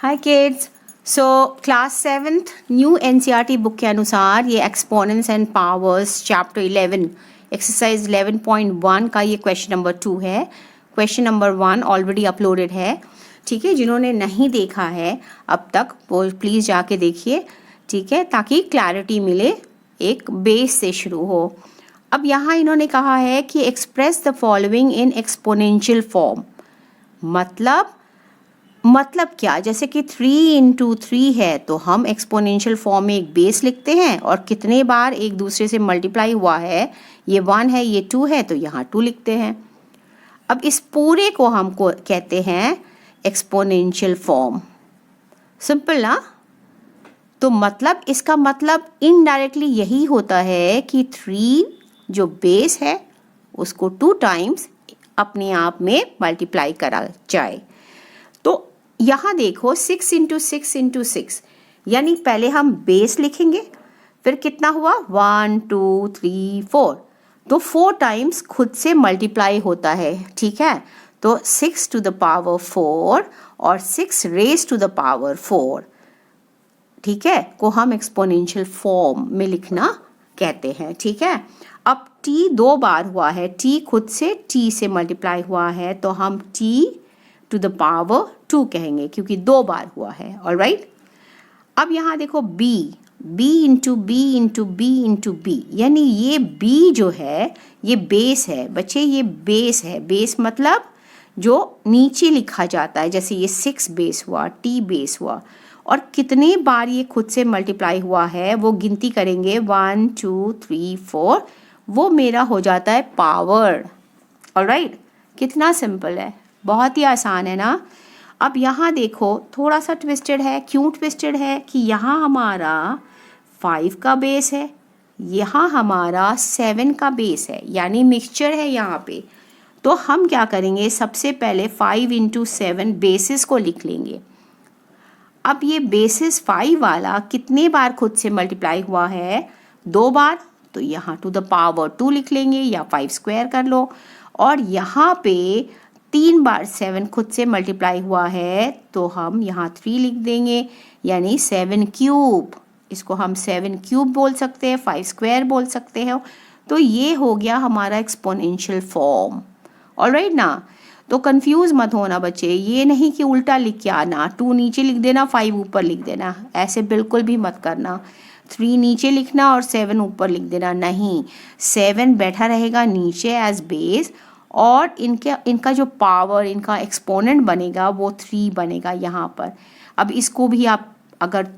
हाय kids. So class 7th new NCERT book के अनुसार ये exponents and powers chapter 11 exercise 11.1 का ये क्वेश्चन नंबर 2 है। क्वेश्चन नंबर 1 ऑलरेडी अपलोडेड है, ठीक है। जिन्होंने नहीं देखा है अब तक वो प्लीज़ जाके देखिए, ठीक है, ताकि क्लैरिटी मिले, एक बेस से शुरू हो। अब यहाँ इन्होंने कहा है कि express the following in exponential form. मतलब क्या, जैसे कि 3 इंटू 3 है तो हम एक्सपोनेंशियल फॉर्म में एक बेस लिखते हैं और कितने बार एक दूसरे से मल्टीप्लाई हुआ है, ये 1 है ये 2 है तो यहाँ 2 लिखते हैं। अब इस पूरे को हमको कहते हैं एक्सपोनेंशियल फॉर्म। सिंपल ना। तो मतलब इसका मतलब इनडायरेक्टली यही होता है कि 3 जो बेस है उसको 2 टाइम्स अपने आप में मल्टीप्लाई करा जाए। तो यहाँ देखो 6 इंटू 6 इंटू 6, यानी पहले हम बेस लिखेंगे, फिर कितना हुआ 1 2 3 4, तो 4 टाइम्स खुद से मल्टीप्लाई होता है, ठीक है। तो 6 टू द पावर 4 और 6 रेज टू द पावर 4, ठीक है, को हम एक्सपोनेंशियल फॉर्म में लिखना कहते हैं, ठीक है। अब t 2 बार हुआ है, t खुद से t से मल्टीप्लाई हुआ है तो हम t टू द पावर 2 कहेंगे क्योंकि 2 बार हुआ है। ऑलराइट। अब यहाँ देखो b into B into B into B, यानी ये b जो है ये बेस है बच्चे, ये बेस है। बेस मतलब जो नीचे लिखा जाता है, जैसे ये 6 बेस हुआ, t बेस हुआ, और कितने बार ये खुद से मल्टीप्लाई हुआ है वो गिनती करेंगे 1 2 3 4, वो मेरा हो जाता है पावर। ऑलराइट। कितना सिंपल है, बहुत ही आसान है ना। अब यहाँ देखो थोड़ा सा ट्विस्टेड है। क्यों ट्विस्टेड है कि यहाँ हमारा 5 का बेस है, यहाँ हमारा 7 का बेस है, यानी मिक्सचर है यहाँ पे। तो हम क्या करेंगे, सबसे पहले 5 इंटू 7 बेसिस को लिख लेंगे। अब ये बेसिस 5 वाला कितने बार खुद से मल्टीप्लाई हुआ है, 2 बार, तो यहाँ टू द पावर 2 लिख लेंगे या 5 स्क्वायर कर लो। और यहाँ पे 3 बार 7 खुद से मल्टीप्लाई हुआ है तो हम यहाँ 3 लिख देंगे, यानी 7 क्यूब। इसको हम 7 क्यूब बोल सकते हैं, 5 स्क्वायर बोल सकते हैं। तो ये हो गया हमारा एक्सपोनेंशियल फॉर्म। ऑलराइट ना। तो कंफ्यूज मत होना बच्चे, ये नहीं कि उल्टा लिख के आना, 2 नीचे लिख देना 5 ऊपर लिख देना, ऐसे बिल्कुल भी मत करना। 3 नीचे लिखना और 7 ऊपर लिख देना, नहीं। 7 बैठा रहेगा नीचे एज बेस, और इनका जो पावर, इनका एक्सपोनेंट बनेगा वो 3 बनेगा यहाँ पर। अब इसको भी आप अगर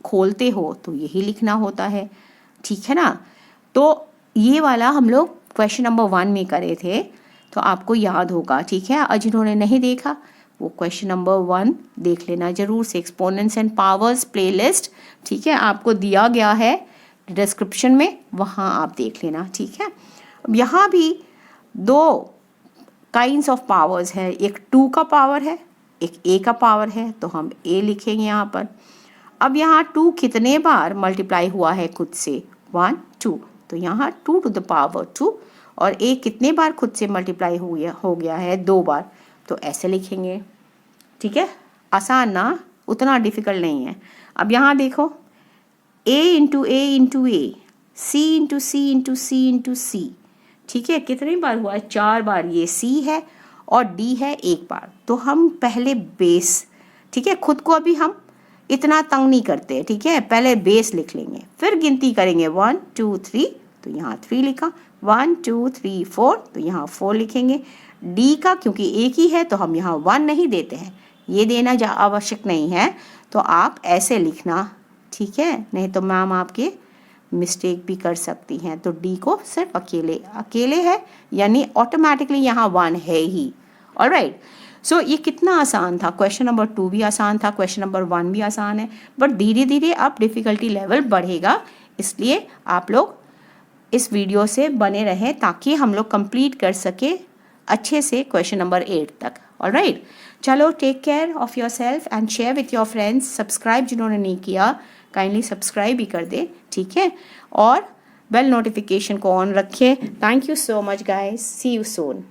खोलते हो तो यही लिखना होता है, ठीक है ना। तो ये वाला हम लोग क्वेश्चन नंबर 1 में करे थे, तो आपको याद होगा, ठीक है। और जिन्होंने नहीं देखा वो क्वेश्चन नंबर 1 देख लेना जरूर से। एक्सपोनेंट्स एंड पावर्स प्लेलिस्ट, ठीक है, आपको दिया गया है डिस्क्रिप्शन में, वहाँ आप देख लेना, ठीक है। अब यहाँ भी 2 काइंड्स ऑफ पावर्स है, एक 2 का पावर है, एक a का पावर है, तो हम a लिखेंगे यहाँ पर। अब यहाँ 2 कितने बार मल्टीप्लाई हुआ है खुद से, 1 2, तो यहाँ 2 टू द पावर 2, और a कितने बार खुद से मल्टीप्लाई हो गया है, 2 बार, तो ऐसे लिखेंगे, ठीक है। आसान ना, उतना डिफिकल्ट नहीं है। अब यहाँ देखो a into A into A, c into C into C into C, ठीक है, कितनी बार हुआ है, 4 बार। ये c है और d है 1 बार। तो हम पहले बेस, ठीक है, खुद को अभी हम इतना तंग नहीं करते, ठीक है, पहले बेस लिख लेंगे, फिर गिनती करेंगे 1 2 3, तो यहाँ 3 लिखा, 1 2 3 4, तो यहाँ 4 लिखेंगे। d का क्योंकि एक ही है तो हम यहाँ 1 नहीं देते हैं, ये देना आवश्यक नहीं है, तो आप ऐसे लिखना, ठीक है, नहीं तो मैम आपके मिस्टेक भी कर सकती हैं। तो डी को सिर्फ अकेले है, यानी ऑटोमेटिकली यहाँ 1 है ही। ऑलराइट। सो ये कितना आसान था, क्वेश्चन नंबर 2 भी आसान था, क्वेश्चन नंबर 1 भी आसान है, बट धीरे धीरे अब डिफ़िकल्टी लेवल बढ़ेगा, इसलिए आप लोग इस वीडियो से बने रहें ताकि हम लोग कंप्लीट कर सके अच्छे से क्वेश्चन नंबर 8 तक। ऑलराइट। चलो, take care of yourself and share with your friends. Subscribe जिन्होंने नहीं किया काइंडली सब्सक्राइब भी कर दे, ठीक है, और बेल नोटिफिकेशन को ऑन रखें। Thank you so much guys, see you soon.